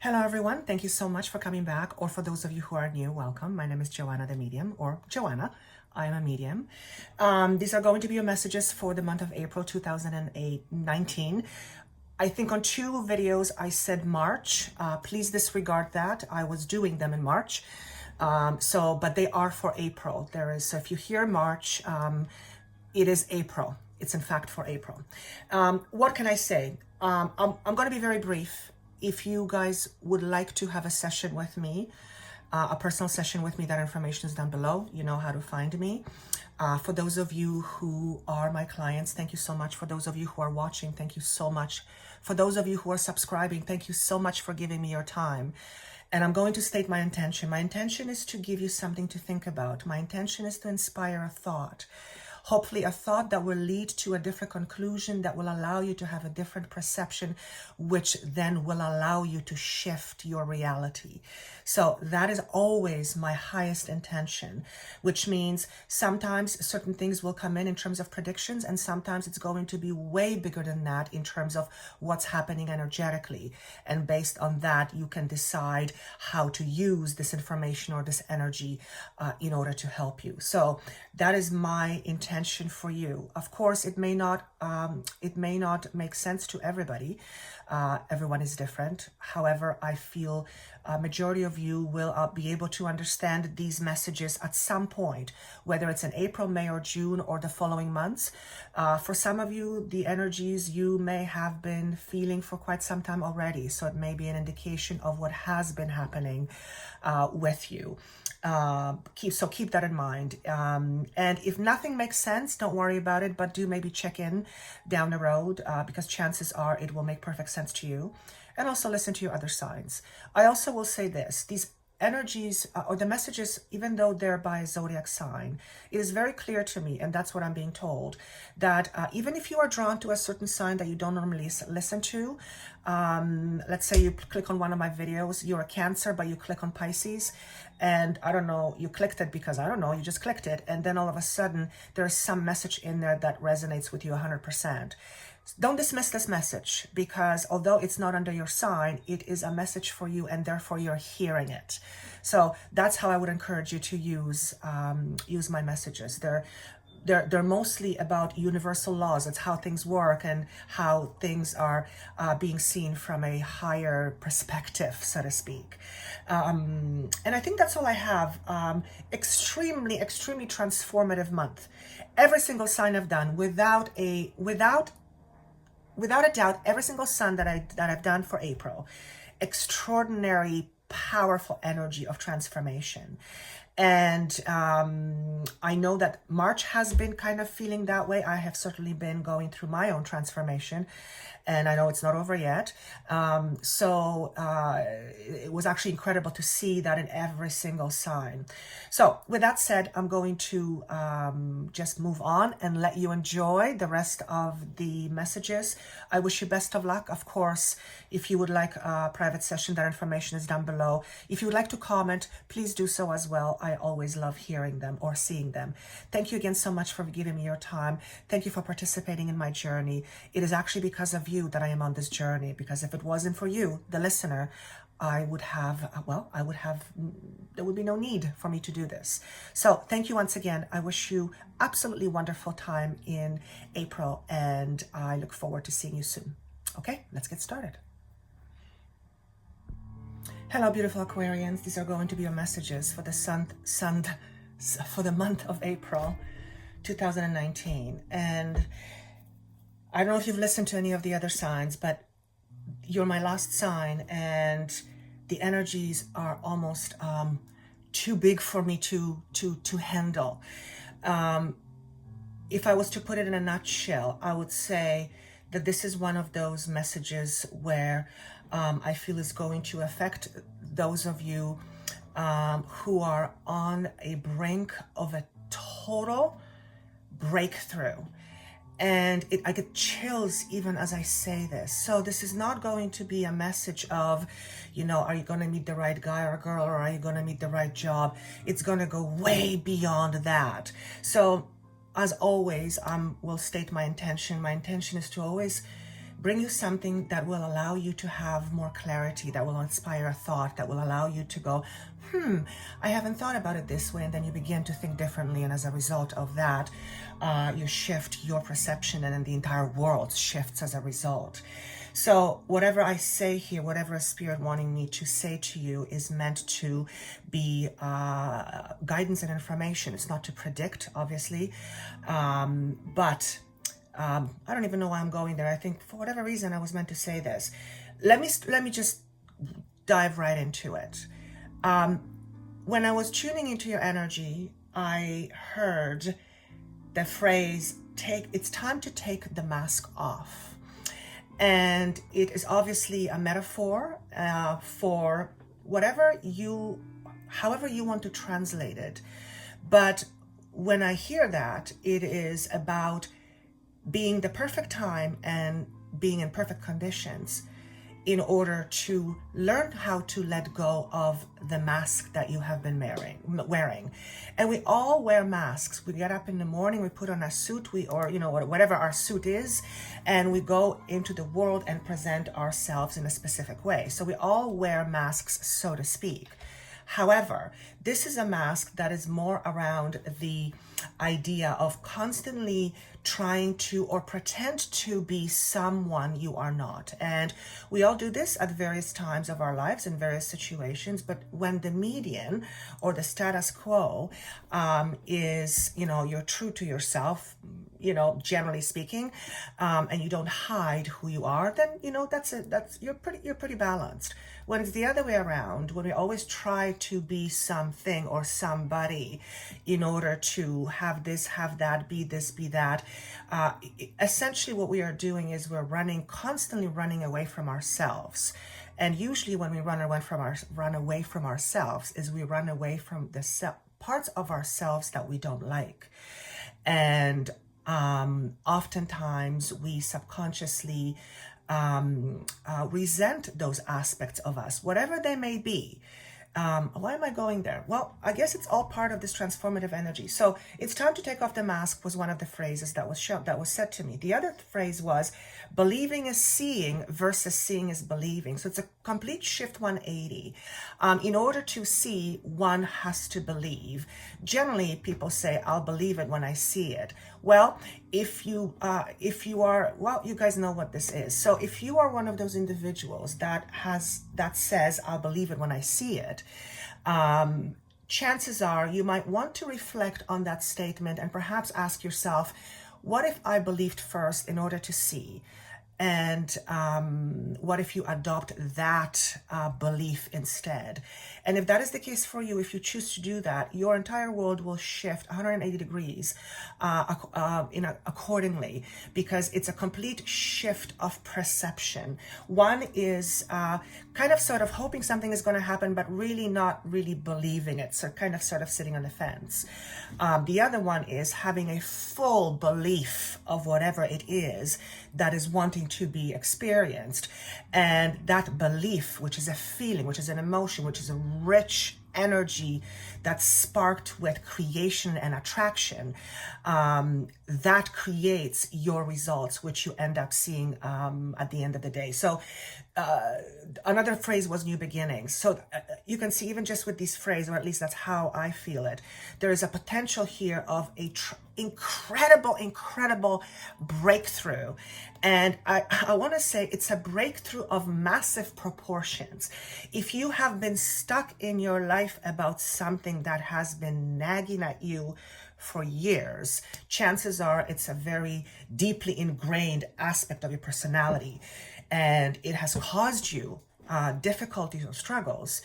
Hello everyone, thank you so much for coming back, or for those of you who are new, welcome. My name is Joanna the Medium, or Joanna. I am a medium. These are going to be your messages for the month of April 2019. I think on two videos I said March. Please disregard that. I was doing them in March. But they are for April. So if you hear March, it is April. It's in fact for April. What can I say? I'm going to be very brief. If you guys would like to have a session with me, a personal session with me, that information is down below. You know how to find me. For those of you who are my clients, thank you so much. For those of you who are watching, thank you so much. For those of you who are subscribing, thank you so much for giving me your time. And I'm going to state my intention. My intention is to give you something to think about. My intention is to inspire a thought. Hopefully a thought that will lead to a different conclusion, that will allow you to have a different perception, which then will allow you to shift your reality. So that is always my highest intention, which means sometimes certain things will come in terms of predictions, and sometimes it's going to be way bigger than that in terms of what's happening energetically. And based on that, you can decide how to use this information or this energy in order to help you. So that is my intention for you. Of course, it may not make sense to everybody. Everyone is different. However, I feel a majority of you will be able to understand these messages at some point, whether it's in April, May, or June, or the following months. For some of you, the energies you may have been feeling for quite some time already. So it may be an indication of what has been happening with you. Keep that in mind. And if nothing makes sense, don't worry about it, but do maybe check in down the road, because chances are it will make perfect sense to you. And also listen to your other signs. I also will say this, these energies or the messages, even though they're by a zodiac sign, it is very clear to me, and that's what I'm being told, that even if you are drawn to a certain sign that you don't normally listen to, let's say you click on one of my videos, you're a Cancer, but you click on Pisces, and I don't know, you clicked it because, I don't know, you just clicked it, and then all of a sudden there's some message in there that resonates with you 100%. Don't dismiss this message, because although it's not under your sign, it is a message for you, and therefore you're hearing it. So that's how I would encourage you to use my messages. They're mostly about universal laws. It's how things work and how things are being seen from a higher perspective, so to speak. And I think that's all I have. Extremely transformative month. Every single sign I've done, without a doubt, every single sign that I've done for April, extraordinary, powerful energy of transformation. And I know that March has been kind of feeling that way. I have certainly been going through my own transformation, and I know it's not over yet. It was actually incredible to see that in every single sign. So with that said, I'm going to just move on and let you enjoy the rest of the messages. I wish you best of luck. Of course, if you would like a private session, that information is down below. If you would like to comment, please do so as well. I always love hearing them or seeing them. Thank you again so much for giving me your time. Thank you for participating in my journey. It is actually because of you that I am on this journey, because if it wasn't for you, the listener, there would be no need for me to do this. So thank you once again. I wish you absolutely wonderful time in April, and I look forward to seeing you soon. Okay, let's get started. Hello, beautiful Aquarians. These are going to be your messages for the for the month of April 2019. And I don't know if you've listened to any of the other signs, but you're my last sign, and the energies are almost too big for me to handle. If I was to put it in a nutshell, I would say that this is one of those messages where I feel is going to affect those of you who are on a brink of a total breakthrough. And I get chills even as I say this. So this is not going to be a message of, are you going to meet the right guy or girl, or are you going to meet the right job? It's going to go way beyond that. So as always, will state my intention. My intention is to always bring you something that will allow you to have more clarity, that will inspire a thought, that will allow you to go, I haven't thought about it this way, and then you begin to think differently, and as a result of that, you shift your perception, and then the entire world shifts as a result. So whatever I say here, whatever a spirit wanting me to say to you is meant to be guidance and information. It's not to predict, obviously, but I don't even know why I'm going there. I think for whatever reason I was meant to say this. Let me just dive right into it. When I was tuning into your energy, I heard the phrase, it's time to take the mask off. And it is obviously a metaphor for however you want to translate it. But when I hear that, it is about being the perfect time and being in perfect conditions in order to learn how to let go of the mask that you have been wearing. And we all wear masks. We get up in the morning, we put on a suit, or whatever our suit is, and we go into the world and present ourselves in a specific way. So we all wear masks, so to speak. However, this is a mask that is more around the idea of constantly trying to or pretend to be someone you are not. And we all do this at various times of our lives in various situations. But when the median or the status quo is, you're true to yourself, generally speaking, and you don't hide who you are, then, you're pretty balanced. When it's the other way around, when we always try to be something or somebody in order to have this, have that, be this, be that, essentially what we are doing is we're constantly running away from ourselves. And usually when we run away from ourselves is we run away from the parts of ourselves that we don't like. And oftentimes we subconsciously resent those aspects of us, whatever they may be. Why am I going there? Well, I guess it's all part of this transformative energy. So it's time to take off the mask was one of the phrases that was said to me. The other phrase was believing is seeing versus seeing is believing. So it's a complete shift 180. In order to see, one has to believe. Generally, people say, I'll believe it when I see it. Well, if you are, well, you guys know what this is. So if you are one of those individuals that says, I'll believe it when I see it, chances are you might want to reflect on that statement and perhaps ask yourself, what if I believed first in order to see? And what if you adopt that belief instead? And if that is the case for you, if you choose to do that, your entire world will shift 180 degrees accordingly, because it's a complete shift of perception. One is kind of sort of hoping something is going to happen, but really not really believing it. So kind of sort of sitting on the fence. The other one is having a full belief of whatever it is that is wanting to be experienced. And that belief, which is a feeling, which is an emotion, which is a rich energy that's sparked with creation and attraction, that creates your results, which you end up seeing at the end of the day. So another phrase was new beginnings. So you can see, even just with these phrases, or at least that's how I feel it, there is a potential here of a incredible breakthrough. And I want to say it's a breakthrough of massive proportions. If you have been stuck in your life about something that has been nagging at you for years, chances are it's a very deeply ingrained aspect of your personality, and it has caused you difficulties or struggles,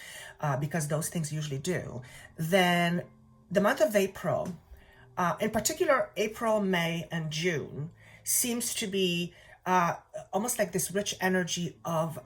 because those things usually do. Then the month of April, in particular April, May, and June, seems to be almost like this rich energy of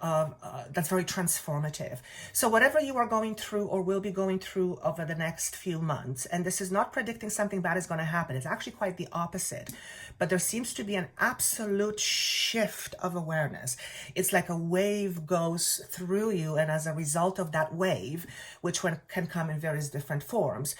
that's very transformative. So whatever you are going through or will be going through over the next few months, and this is not predicting something bad is going to happen, it's actually quite the opposite, but there seems to be an absolute shift of awareness. It's like a wave goes through you, and as a result of that wave, which one can come in various different forms,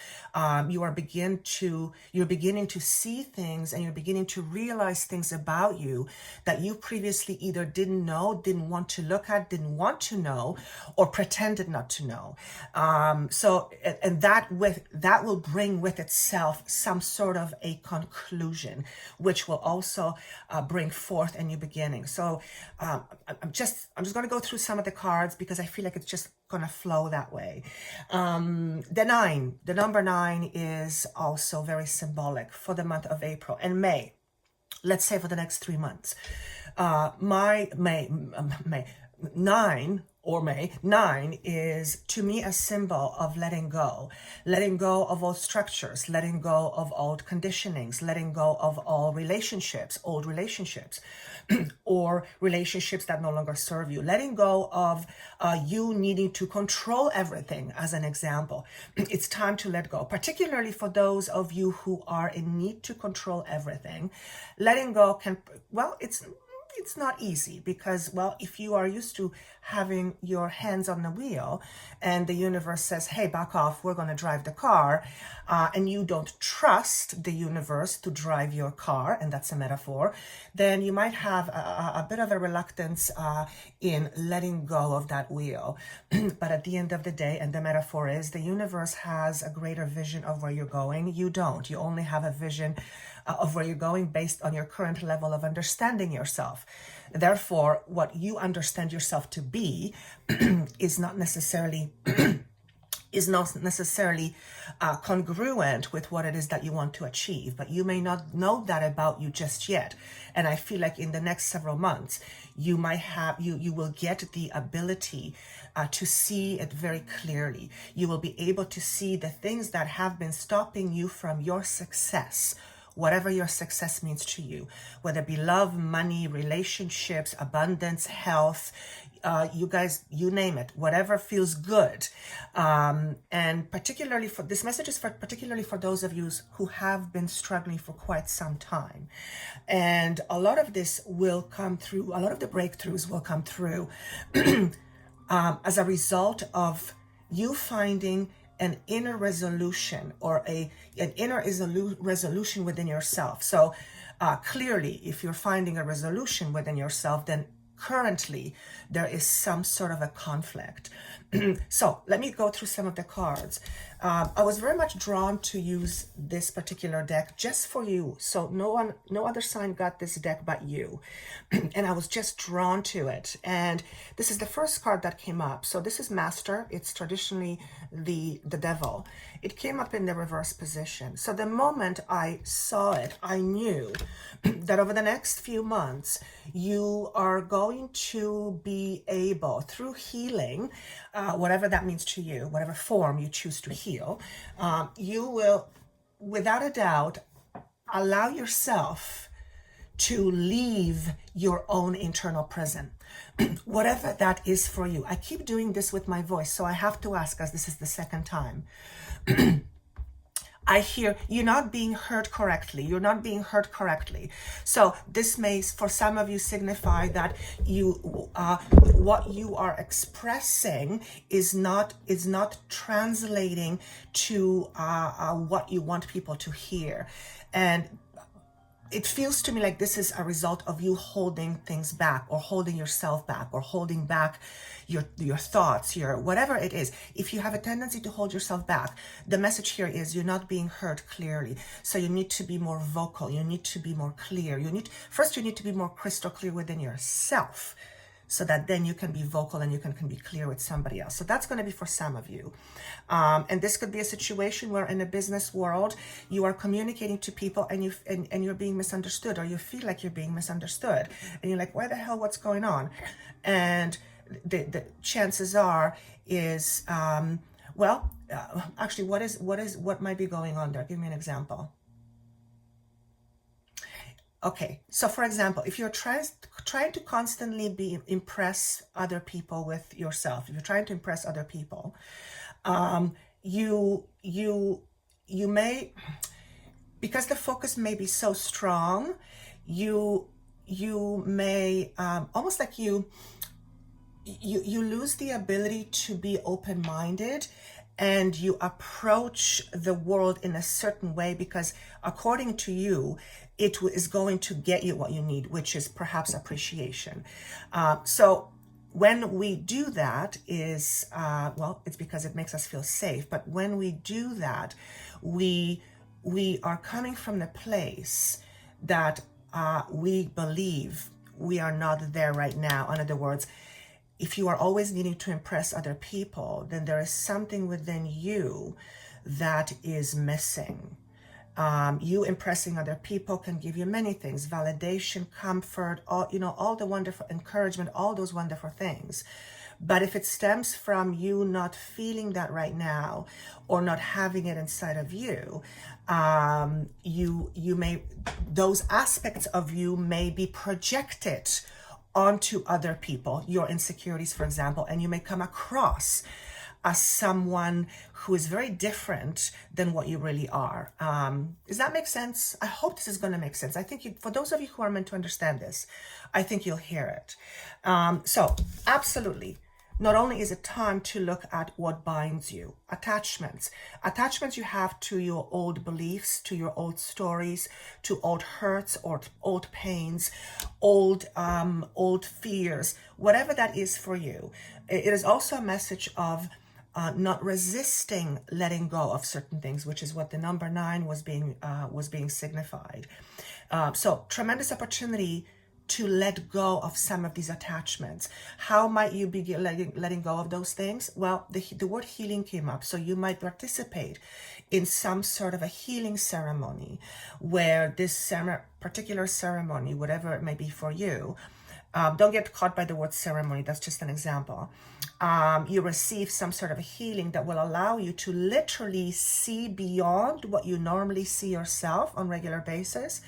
you're beginning to see things, and you're beginning to realize things about you that you previously previously either didn't know, didn't want to look at, didn't want to know, or pretended not to know. And that will bring with itself some sort of a conclusion, which will also bring forth a new beginning. So I'm just going to go through some of the cards because I feel like it's just going to flow that way. The number 9 is also very symbolic for the month of April and May. Let's say for the next 3 months. May 9 is to me a symbol of letting go of old structures, letting go of old conditionings, letting go of all relationships, old relationships, or relationships that no longer serve you, letting go of you needing to control everything, as an example. It's time to let go, particularly for those of you who are in need to control everything. Letting go it's not easy because, well, if you are used to having your hands on the wheel and the universe says, hey, back off, we're going to drive the car, and you don't trust the universe to drive your car, and that's a metaphor, then you might have a bit of a reluctance in letting go of that wheel. But at the end of the day, and the metaphor is, the universe has a greater vision of where you're going. You don't. You only have a vision of where you're going based on your current level of understanding yourself. Therefore, what you understand yourself to be is not necessarily congruent with what it is that you want to achieve, but you may not know that about you just yet. And I feel like in the next several months, you will get the ability to see it very clearly. You will be able to see the things that have been stopping you from your success, whatever your success means to you, whether it be love, money, relationships, abundance, health, you guys, you name it, whatever feels good. And particularly this message is particularly for those of you who have been struggling for quite some time. And a lot of this will come through, a lot of the breakthroughs will come through as a result of you finding an inner resolution or an inner resolution within yourself. So clearly, if you're finding a resolution within yourself, then currently there is some sort of a conflict. So let me go through some of the cards. I was very much drawn to use this particular deck just for you. So no other sign got this deck but you. And I was just drawn to it. And this is the first card that came up. So this is Master. It's traditionally the devil. It came up in the reverse position. So the moment I saw it, I knew that over the next few months, you are going to be able, through healing, whatever that means to you, whatever form you choose to heal, you will, without a doubt, allow yourself to leave your own internal prison, whatever that is for you. I keep doing this with my voice, so I have to ask, as this is the second time. I hear you're not being heard correctly. You're not being heard correctly. So this may, for some of you, signify that what you are expressing is not translating to what you want people to hear, and it feels to me like this is a result of you holding things back, or holding yourself back, or holding back your thoughts, your whatever it is. If you have a tendency to hold yourself back, the message here is you're not being heard clearly. So you need to be more vocal. You need to be more clear. You need to be more crystal clear within yourself, so that then you can be vocal and you can be clear with somebody else. So that's going to be for some of you. And this could be a situation where in a business world, you are communicating to people and you're being misunderstood, or you feel like you're being misunderstood. And you're like, where the hell, what's going on? And the chances are is, actually, what might be going on there? Give me an example. Okay, so for example, if you're trying to constantly impress other people with yourself, if you're trying to impress other people, you may, because the focus may be so strong, you may almost like you lose the ability to be open-minded, and you approach the world in a certain way because according to you, is going to get you what you need, which is perhaps appreciation. So when we do that is, well, it's because it makes us feel safe. But when we do that, we are coming from the place that we believe we are not there right now. In other words, if you are always needing to impress other people, then there is something within you that is missing. You impressing other people can give you many things: validation, comfort, all the wonderful encouragement, all those wonderful things. But if it stems from you not feeling that right now, or not having it inside of you, you may, those aspects of you may be projected onto other people, your insecurities, for example, and you may come across as someone who is very different than what you really are. Does that make sense? I hope this is going to make sense. I think for those of you who are meant to understand this, I think you'll hear it. So absolutely. Not only is it time to look at what binds you, attachments you have to your old beliefs, to your old stories, to old hurts or old pains, old fears, whatever that is for you. It is also a message of not resisting letting go of certain things, which is what the number 9 was being signified. So tremendous opportunity to let go of some of these attachments. How might you be letting go of those things? Well, the word healing came up. So you might participate in some sort of a healing ceremony where this particular ceremony, whatever it may be for you, don't get caught by the word ceremony. That's just an example. You receive some sort of a healing that will allow you to literally see beyond what you normally see yourself on a regular basis.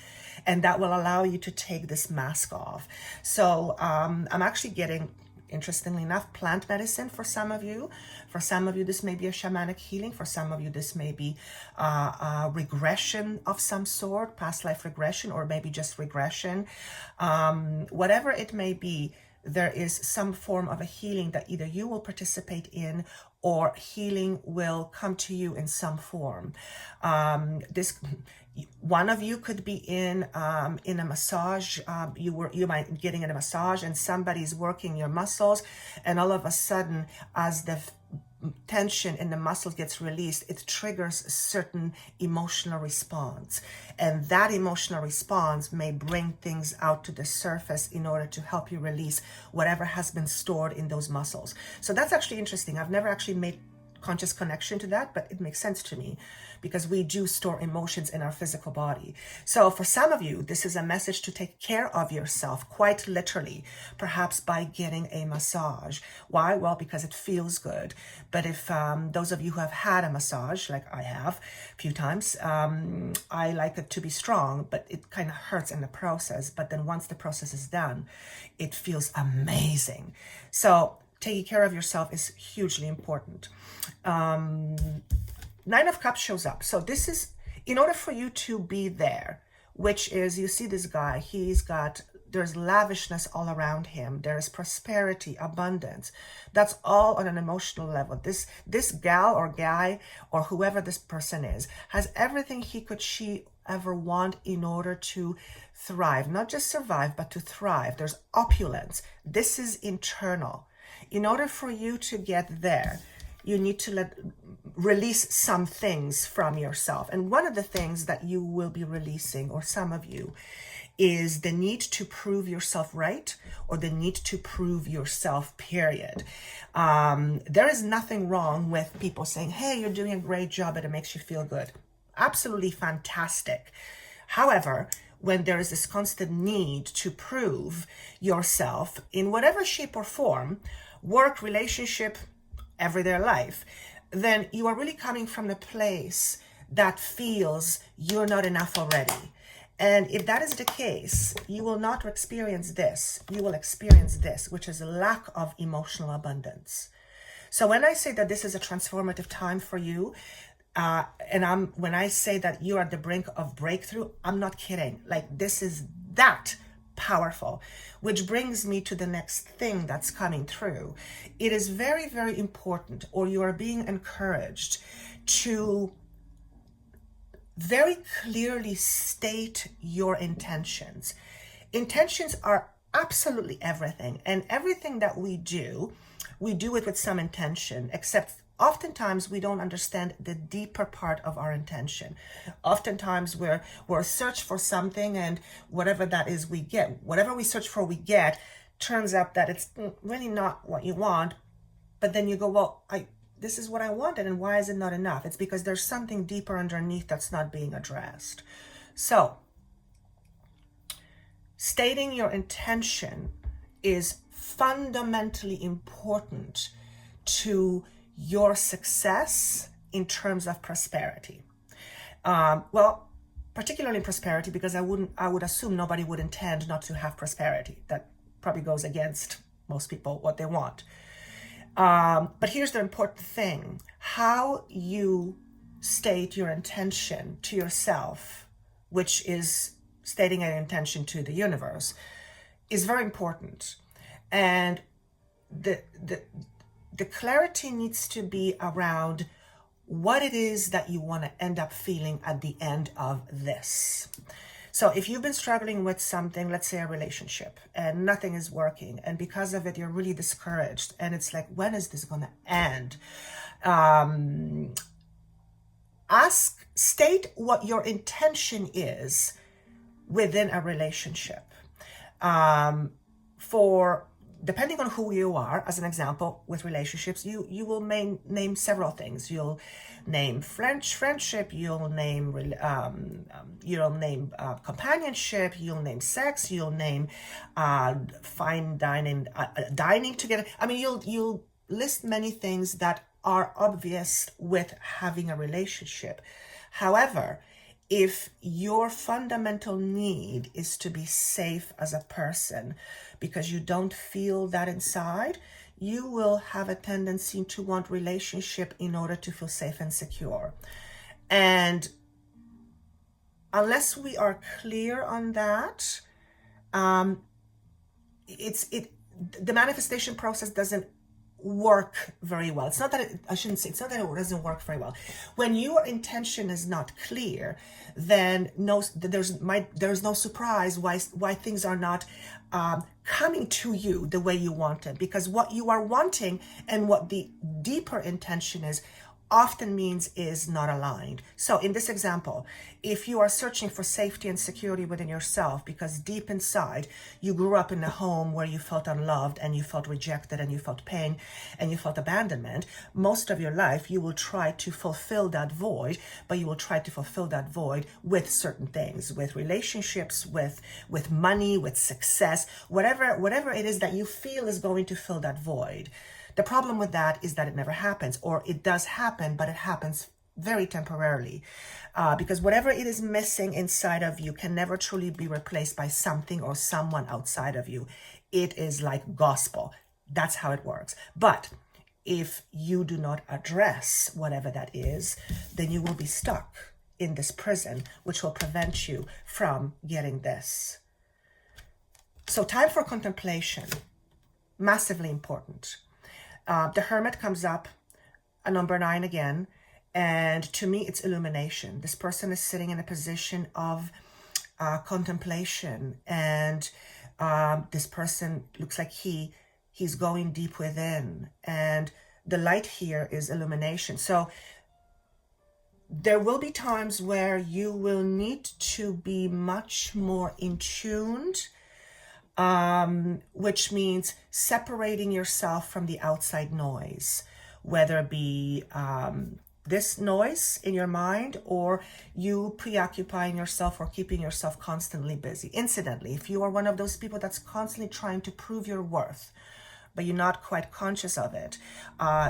And that will allow you to take this mask off. So I'm actually getting, interestingly enough, plant medicine for some of you. For some of you, this may be a shamanic healing. For some of you, this may be a regression of some sort, past life regression, or maybe just regression. Whatever it may be, there is some form of a healing that either you will participate in, or healing will come to you in some form. One of you could be in a massage. You might be getting in a massage, and somebody's working your muscles, and all of a sudden, as the tension in the muscle gets released, it triggers a certain emotional response, and that emotional response may bring things out to the surface in order to help you release whatever has been stored in those muscles. So that's actually interesting. I've never actually made conscious connection to that, but it makes sense to me because we do store emotions in our physical body. So for some of you, this is a message to take care of yourself, quite literally, perhaps by getting a massage. Why? Well, because it feels good. But if those of you who have had a massage, like I have a few times, I like it to be strong, but it kind of hurts in the process. But then once the process is done, it feels amazing. So taking care of yourself is hugely important. 9 of Cups shows up. So this is, in order for you to be there, which is, you see this guy, there's lavishness all around him. There's prosperity, abundance. That's all on an emotional level. This gal or guy or whoever this person is has everything she ever want in order to thrive, not just survive, but to thrive. There's opulence. This is internal. In order for you to get there, you need to release some things from yourself. And one of the things that you will be releasing, or some of you, is the need to prove yourself right, or the need to prove yourself, period. There is nothing wrong with people saying, hey, you're doing a great job and it makes you feel good. Absolutely fantastic. However, when there is this constant need to prove yourself in whatever shape or form, work, relationship, everyday life, then you are really coming from the place that feels you're not enough already. And if that is the case, you will not experience this. You will experience this, which is a lack of emotional abundance. So when I say that this is a transformative time for you, when I say that you are at the brink of breakthrough, I'm not kidding. Like, this is that powerful, which brings me to the next thing that's coming through. It is very, very important, or you are being encouraged to very clearly state your intentions. Intentions are absolutely everything, and everything that we do it with some intention, except oftentimes we don't understand the deeper part of our intention. Oftentimes we're search for something, and whatever that is we get. Whatever we search for we get. Turns out that it's really not what you want, but then you go, well, this is what I wanted, and why is it not enough? It's because there's something deeper underneath that's not being addressed. So, stating your intention is fundamentally important to your success in terms of prosperity. Well, particularly prosperity, because I would assume nobody would intend not to have prosperity. That probably goes against most people, what they want. But here's the important thing. How you state your intention to yourself, which is stating an intention to the universe, is very important. And the clarity needs to be around what it is that you want to end up feeling at the end of this. So if you've been struggling with something, let's say a relationship, and nothing is working, and because of it, you're really discouraged, and it's like, when is this going to end? State what your intention is within a relationship. Depending on who you are, as an example, with relationships, you will name several things. You'll name friendship, you'll name companionship, you'll name sex, you'll name fine dining, dining together. I mean, you'll list many things that are obvious with having a relationship. However, if your fundamental need is to be safe as a person because you don't feel that inside, you will have a tendency to want relationship in order to feel safe and secure. And unless we are clear on that, the manifestation process doesn't work very well. It's not that it doesn't work very well. When your intention is not clear, then there's no surprise why things are not coming to you the way you want it, because what you are wanting and what the deeper intention is often means is not aligned. So in this example, if you are searching for safety and security within yourself because deep inside you grew up in a home where you felt unloved and you felt rejected and you felt pain and you felt abandonment, most of your life you will try to fulfill that void, but you will try to fulfill that void with certain things, with relationships, with money, with success, whatever it is that you feel is going to fill that void. The problem with that is that it never happens, or it does happen, but it happens very temporarily, because whatever it is missing inside of you can never truly be replaced by something or someone outside of you. It is like gospel. That's how it works. But if you do not address whatever that is, then you will be stuck in this prison, which will prevent you from getting this. So time for contemplation, massively important. The Hermit comes up, a number 9 again, and to me it's illumination. This person is sitting in a position of contemplation, and this person looks like he's going deep within, and the light here is illumination. So there will be times where you will need to be much more in tuned, which means separating yourself from the outside noise, whether it be this noise in your mind or you preoccupying yourself or keeping yourself constantly busy. Incidentally, if you are one of those people that's constantly trying to prove your worth, but you're not quite conscious of it,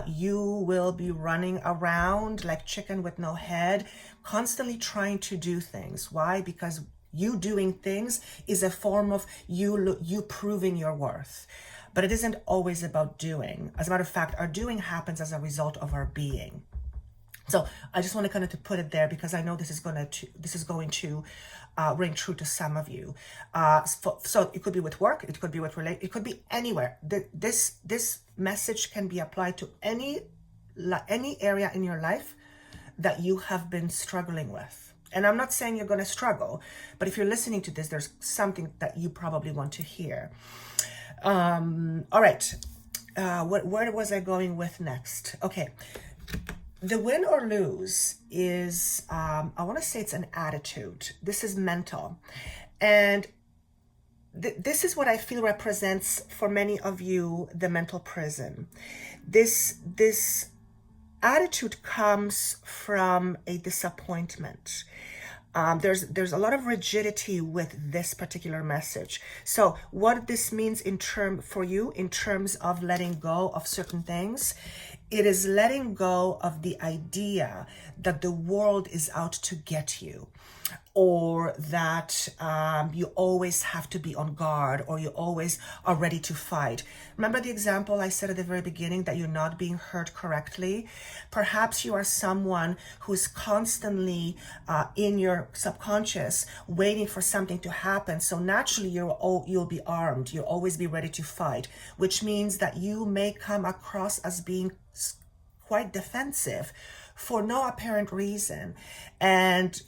you will be running around like chicken with no head, constantly trying to do things. Why? Because you doing things is a form of you proving your worth. But it isn't always about doing. As a matter of fact, our doing happens as a result of our being. So I just want to kind of to put it there because I know this is going to ring true to some of you. So it could be with work, it could be with it could be anywhere. This message can be applied to any area in your life that you have been struggling with. And I'm not saying you're going to struggle, but if you're listening to this, there's something that you probably want to hear. All right. Where was I going with next? Okay. The win or lose is, I want to say it's an attitude. This is mental. And this is what I feel represents for many of you the mental prison. This attitude comes from a disappointment. There's a lot of rigidity with this particular message. So what this means for you in terms of letting go of certain things, it is letting go of the idea that the world is out to get you, or that you always have to be on guard, or you always are ready to fight. Remember the example I said at the very beginning that you're not being heard correctly? Perhaps you are someone who's constantly in your subconscious waiting for something to happen. So naturally you'll be armed. You'll always be ready to fight, which means that you may come across as being quite defensive for no apparent reason. And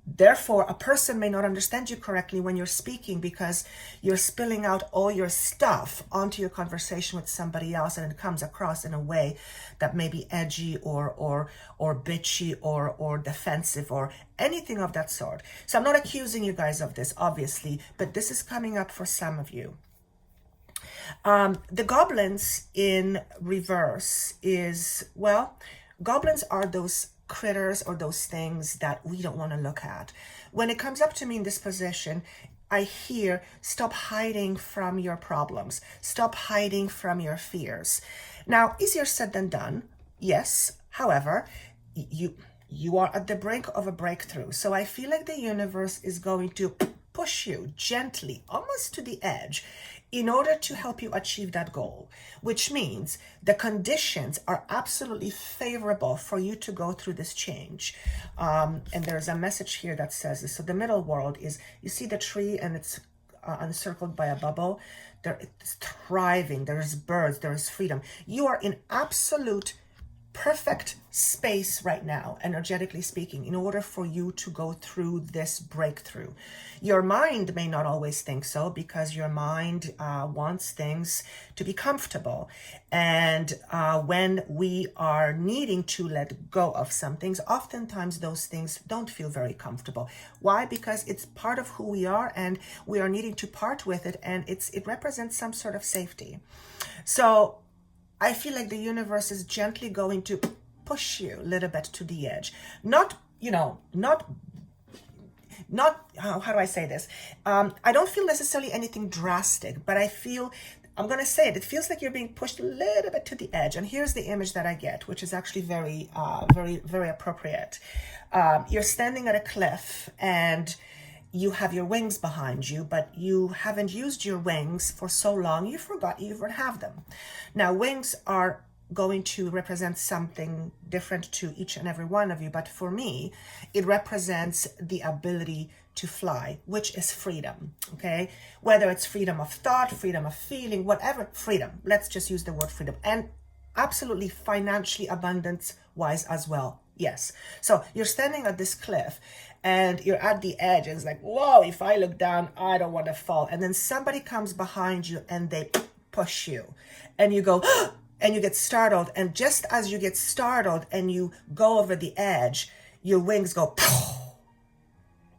therefore, a person may not understand you correctly when you're speaking, because you're spilling out all your stuff onto your conversation with somebody else, and it comes across in a way that may be edgy or bitchy or defensive or anything of that sort. So I'm not accusing you guys of this, obviously, but this is coming up for some of you. The goblins in reverse is, well, goblins are those critters or those things that we don't want to look at. When it comes up to me in this position, I hear, stop hiding from your problems. Stop hiding from your fears. Now, easier said than done. Yes. However, you are at the brink of a breakthrough. So I feel like the universe is going to push you gently, almost to the edge, in order to help you achieve that goal, which means the conditions are absolutely favorable for you to go through this change. And there's a message here that says this. So the middle world is, you see the tree and it's encircled by a bubble. It's thriving. There's birds. There is freedom. You are in absolute perfect space right now, energetically speaking, in order for you to go through this breakthrough. Your mind may not always think so, because your mind wants things to be comfortable. And when we are needing to let go of some things, oftentimes those things don't feel very comfortable. Why? Because it's part of who we are, and we are needing to part with it, and it represents some sort of safety. So I feel like the universe is gently going to push you a little bit to the edge. Not how do I say this? I don't feel necessarily anything drastic, but I feel, I'm going to say it feels like you're being pushed a little bit to the edge. And here's the image that I get, which is actually very, very appropriate. You're standing at a cliff, and you have your wings behind you, but you haven't used your wings for so long, you forgot you even have them. Now, wings are going to represent something different to each and every one of you, but for me, it represents the ability to fly, which is freedom, okay? Whether it's freedom of thought, freedom of feeling, whatever, freedom. Let's just use the word freedom. And absolutely financially abundance-wise as well, yes. So you're standing at this cliff, and you're at the edge, and it's like, whoa, if I look down, I don't want to fall. And then somebody comes behind you and they push you, and you go, and you get startled. And just as you get startled and you go over the edge, your wings go,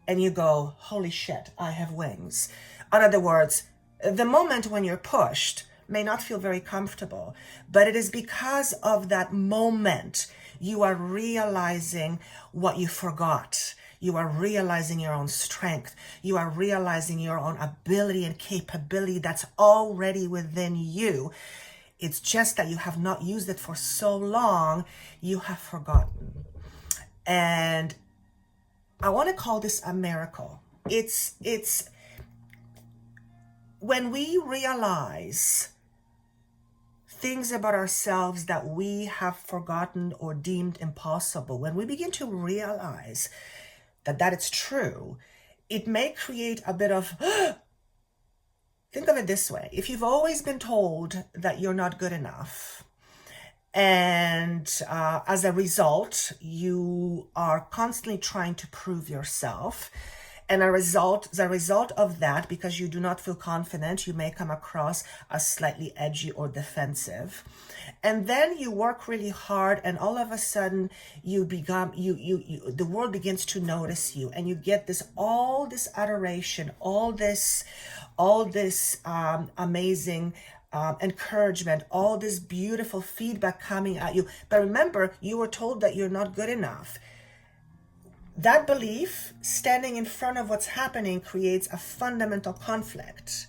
and you go, holy shit, I have wings. In other words, the moment when you're pushed may not feel very comfortable, but it is because of that moment you are realizing what you forgot. You are realizing your own strength. You are realizing your own ability and capability that's already within you. It's just that you have not used it for so long, you have forgotten. And I want to call this a miracle. It's when we realize things about ourselves that we have forgotten or deemed impossible, when we begin to realize that it's true, it may create a bit of, think of it this way. If you've always been told that you're not good enough, And as a result, you are constantly trying to prove yourself. And the result of that, because you do not feel confident, you may come across as slightly edgy or defensive. And then you work really hard, and all of a sudden the world begins to notice you, and you get all this adoration, all this amazing encouragement, all this beautiful feedback coming at you. But remember, you were told that you're not good enough. That belief, standing in front of what's happening, creates a fundamental conflict,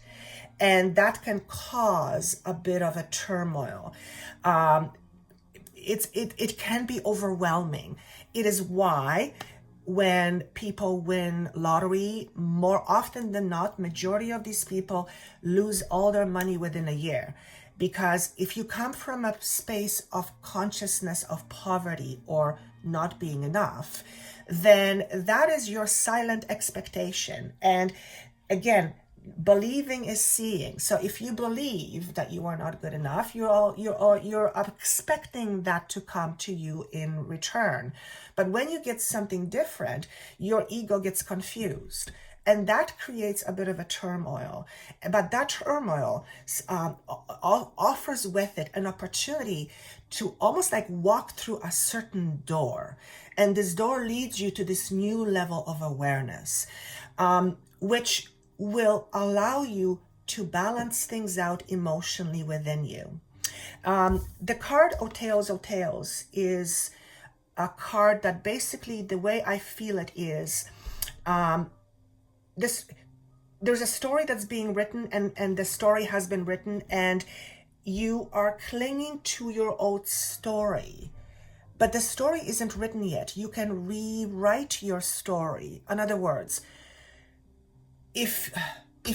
and that can cause a bit of a turmoil. It can be overwhelming. It is why when people win lottery, more often than not, majority of these people lose all their money within a year. Because if you come from a space of consciousness of poverty or not being enough, then that is your silent expectation. And again, believing is seeing. So if you believe that you are not good enough, you're expecting that to come to you in return. But when you get something different, your ego gets confused. And that creates a bit of a turmoil. But that turmoil offers with it an opportunity to almost like walk through a certain door. And this door leads you to this new level of awareness, which will allow you to balance things out emotionally within you. The card O Tails is a card that basically, the way I feel it is, there's a story that's being written, and the story has been written, and you are clinging to your old story, but the story isn't written yet. You can rewrite your story. In other words, if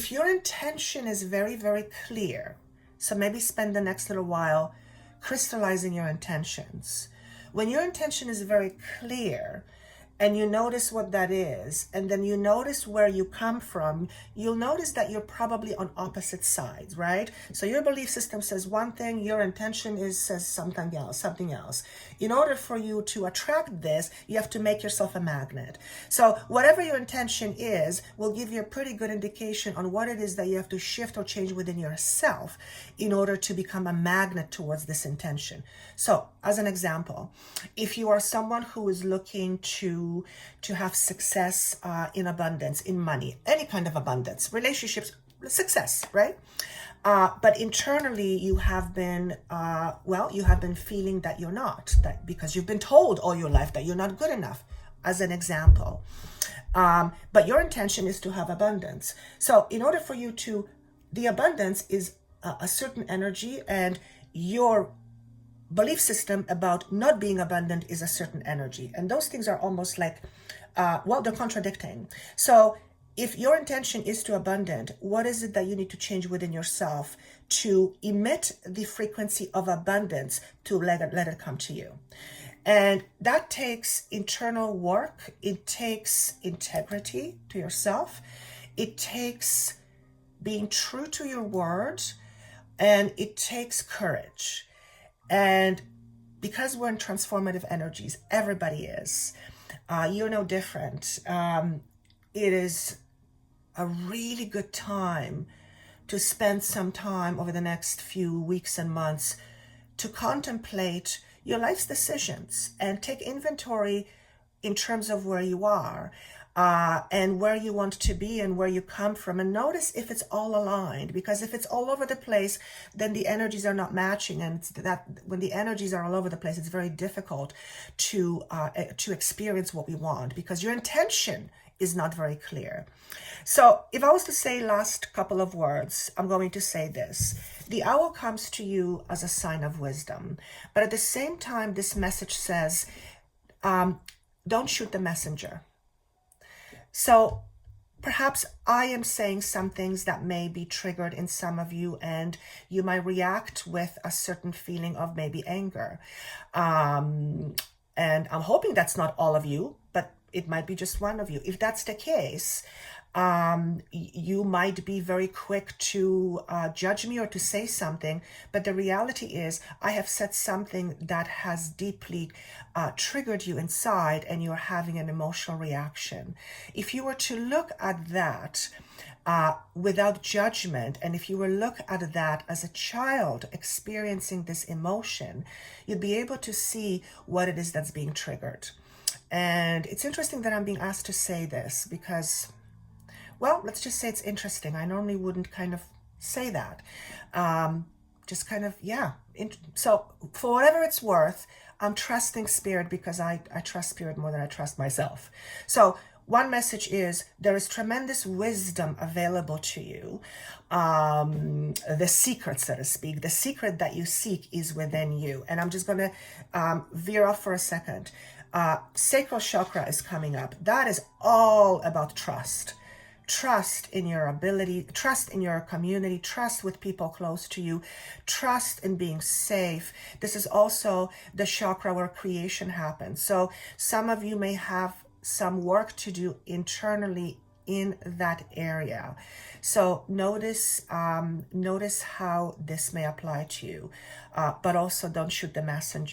your intention is very, very clear, so maybe spend the next little while crystallizing your intentions. When your intention is very clear, and you notice what that is, and then you notice where you come from, you'll notice that you're probably on opposite sides, right? So your belief system says one thing, your intention says something else. In order for you to attract this, you have to make yourself a magnet. So whatever your intention is will give you a pretty good indication on what it is that you have to shift or change within yourself in order to become a magnet towards this intention. So as an example, if you are someone who is looking to have success in abundance, in money, any kind of abundance, relationships, success, right? But internally you have been, feeling that you're not, that because you've been told all your life that you're not good enough, as an example. But your intention is to have abundance. So in order for you the abundance is a certain energy, and your belief system about not being abundant is a certain energy. And those things are almost like, they're contradicting. So if your intention is to abundant, what is it that you need to change within yourself to emit the frequency of abundance to let it come to you? And that takes internal work. It takes integrity to yourself. It takes being true to your word, and it takes courage. And because we're in transformative energies, everybody is. You're no different. It is a really good time to spend some time over the next few weeks and months to contemplate your life's decisions and take inventory in terms of where you are. And where you want to be and where you come from, and notice if it's all aligned, because if it's all over the place, then the energies are not matching, and when the energies are all over the place, it's very difficult to experience what we want, because your intention is not very clear. So if I was to say last couple of words, I'm going to say this: the owl comes to you as a sign of wisdom, but at the same time, this message says, don't shoot the messenger. So perhaps I am saying some things that may be triggered in some of you, and you might react with a certain feeling of maybe anger. And I'm hoping that's not all of you, but it might be just one of you. If that's the case, You might be very quick to judge me or to say something, but the reality is I have said something that has deeply triggered you inside, and you're having an emotional reaction. If you were to look at that without judgment, and if you were to look at that as a child experiencing this emotion, you'd be able to see what it is that's being triggered. And it's interesting that I'm being asked to say this because, well, let's just say it's interesting. I normally wouldn't kind of say that. Just kind of, yeah. So for whatever it's worth, I'm trusting Spirit because I trust Spirit more than I trust myself. So one message is there is tremendous wisdom available to you. The secret, so to speak, the secret that you seek is within you. And I'm just going to veer off for a second. Sacral chakra is coming up. That is all about trust. Trust in your ability, trust in your community, trust with people close to you, trust in being safe. This is also the chakra where creation happens. So some of you may have some work to do internally in that area. So notice how this may apply to you, but also don't shoot the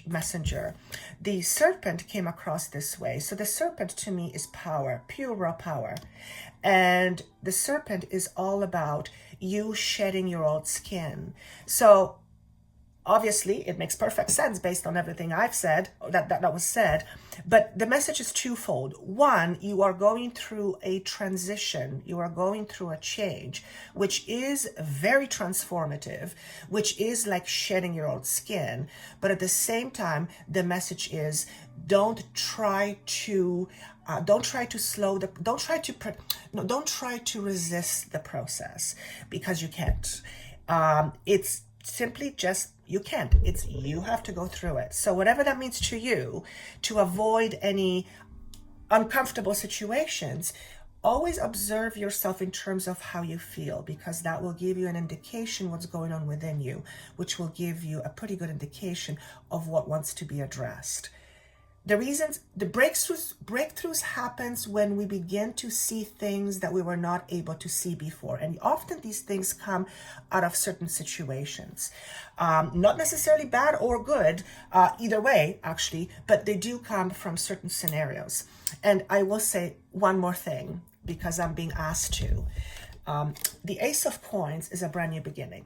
messenger. The serpent came across this way. So the serpent to me is power, pure raw power. And the serpent is all about you shedding your old skin. So obviously, it makes perfect sense based on everything I've said, that was said. But the message is twofold. One, you are going through a transition. You are going through a change, which is very transformative, which is like shedding your old skin. But at the same time, the message is don't try to resist the process, because you can't. It's simply just, you can't. It's, you have to go through it. So whatever that means to you, to avoid any uncomfortable situations, always observe yourself in terms of how you feel, because that will give you an indication what's going on within you, which will give you a pretty good indication of what wants to be addressed. The reasons, the breakthroughs happens when we begin to see things that we were not able to see before. And often these things come out of certain situations. Not necessarily bad or good, either way, actually, but they do come from certain scenarios. And I will say one more thing, because I'm being asked to. The Ace of Coins is a brand new beginning.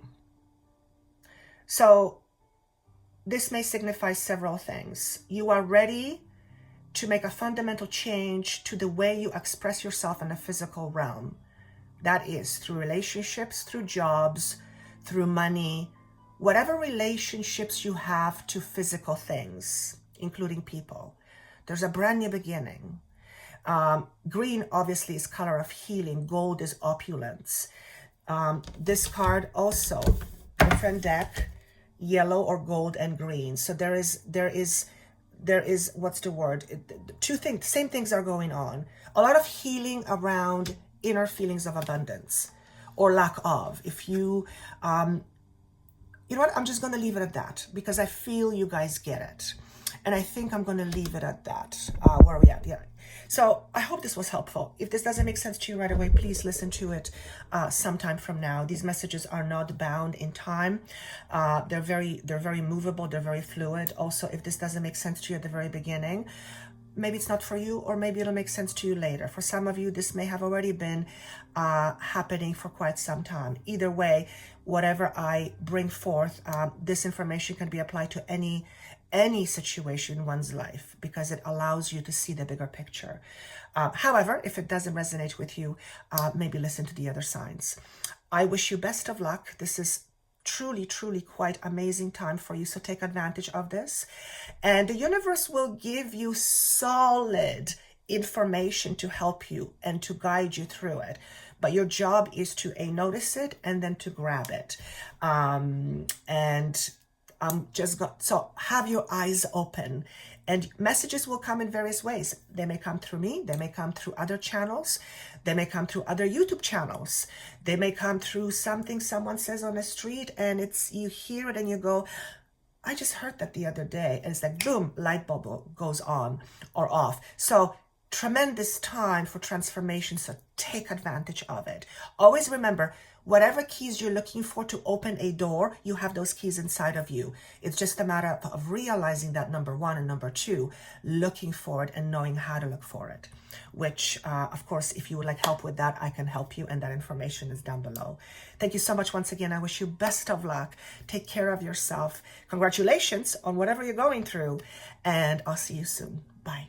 So this may signify several things. You are ready to make a fundamental change to the way you express yourself in the physical realm. That is through relationships, through jobs, through money, whatever relationships you have to physical things, including people. There's a brand new beginning. Green obviously is color of healing. Gold is opulence. This card also, different deck, yellow or gold and green. So there is what's the word? Two things, same things are going on. A lot of healing around inner feelings of abundance or lack of. If you, you know what? I'm just going to leave it at that, because I feel you guys get it. And I think I'm going to leave it at that. Where are we at? Yeah. So I hope this was helpful. If this doesn't make sense to you right away, please listen to it sometime from now. These messages are not bound in time. They're very movable. They're very fluid. Also, if this doesn't make sense to you at the very beginning, maybe it's not for you, or maybe it'll make sense to you later. For some of you, this may have already been happening for quite some time. Either way, whatever I bring forth, this information can be applied to any situation in one's life, because it allows you to see the bigger picture. However, if it doesn't resonate with you, maybe listen to the other signs. I wish you best of luck. This is truly quite amazing time for you, so take advantage of this. And the universe will give you solid information to help you and to guide you through it. But your job is to notice it and then to grab it. So have your eyes open, and messages will come in various ways. They may come through me. They may come through other channels. They may come through other YouTube channels. They may come through something someone says on the street, and you hear it and you go, I just heard that the other day. And it's like, boom, light bulb goes on or off. So tremendous time for transformation, so take advantage of it. Always remember, whatever keys you're looking for to open a door, you have those keys inside of you. It's just a matter of realizing that, number one, and number two, looking for it and knowing how to look for it. Which, of course, if you would like help with that, I can help you, and that information is down below. Thank you so much once again. I wish you best of luck. Take care of yourself. Congratulations on whatever you're going through, and I'll see you soon. Bye.